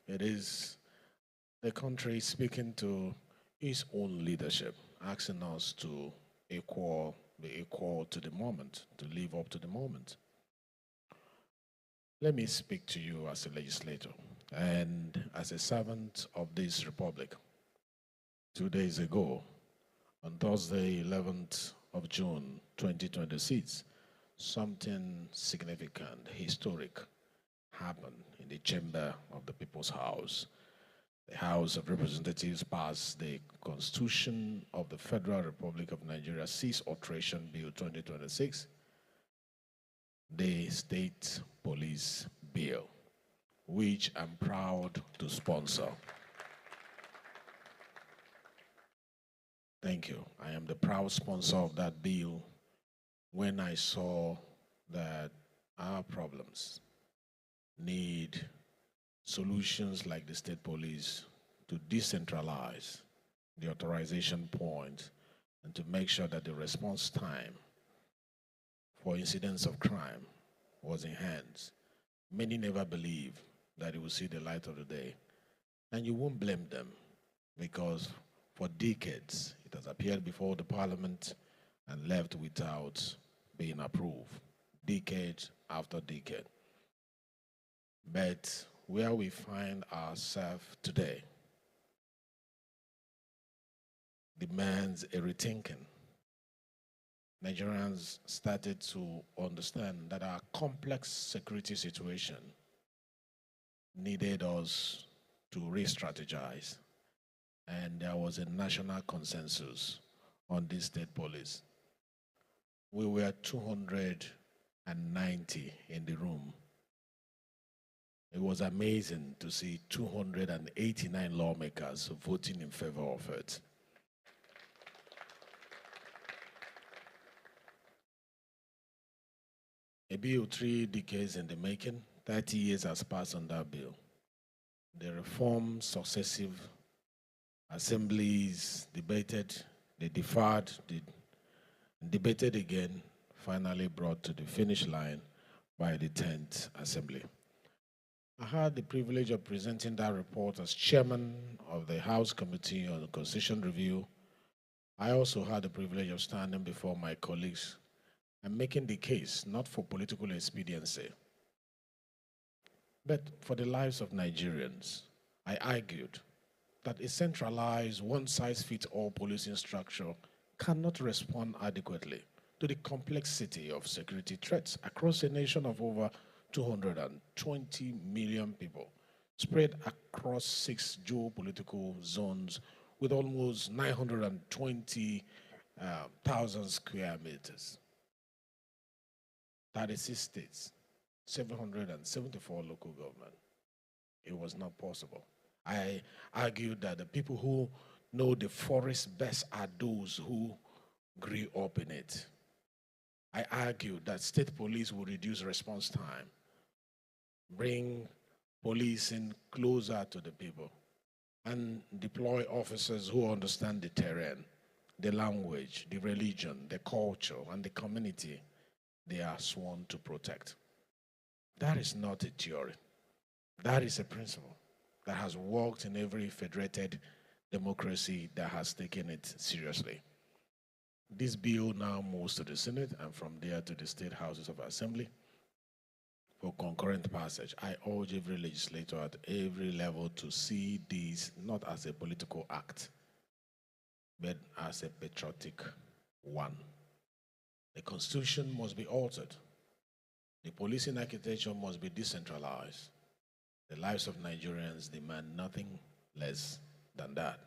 It is the country speaking to its own leadership, asking us to be equal to the moment, to live up to the moment. Let me speak to you as a legislator and as a servant of this republic. 2 days ago, on Thursday, 11th of June, 2026, something significant, historic, happened in the chamber of the People's House. The House of Representatives passed the Constitution of the Federal Republic of Nigeria Cease Alteration Bill 2026, the State Police Bill, which I'm proud to sponsor. Thank you. I am the proud sponsor of that bill when I saw that our problems need solutions like the state police to decentralize the authorization point and to make sure that the response time for incidents of crime was enhanced. Many never believe that it will see the light of the day. And you won't blame them because for decades it has appeared before the parliament and left without being approved, decade after decade. But where we find ourselves today demands a rethinking. Nigerians started to understand that our complex security situation needed us to re-strategize. And there was a national consensus on this state police. We were 290 in the room. It was amazing to see 289 lawmakers voting in favor of it. A bill 3 decades in the making, 30 years has passed on that bill. The reform successive assemblies debated, they deferred, they debated again, finally brought to the finish line by the 10th Assembly. I had the privilege of presenting that report as chairman of the House Committee on Constitution Review. I also had the privilege of standing before my colleagues and making the case, not for political expediency, but for the lives of Nigerians. I argued that a centralized, one-size-fits-all policing structure cannot respond adequately to the complexity of security threats across a nation of over 220 million people, spread across 6 geopolitical zones with almost 920,000 square meters, 36 states, 774 local government. It was not possible. I argued that the people who know the forest best are those who grew up in it. I argued that state police will reduce response time, bring policing closer to the people, and deploy officers who understand the terrain, the language, the religion, the culture, and the community they are sworn to protect. That is not a theory. That is a principle that has worked in every federated democracy that has taken it seriously. This bill now moves to the Senate and from there to the state houses of assembly for concurrent passage. I urge every legislator at every level to see this not as a political act, but as a patriotic one. The Constitution must be altered. The policing architecture must be decentralized. The lives of Nigerians demand nothing less than that.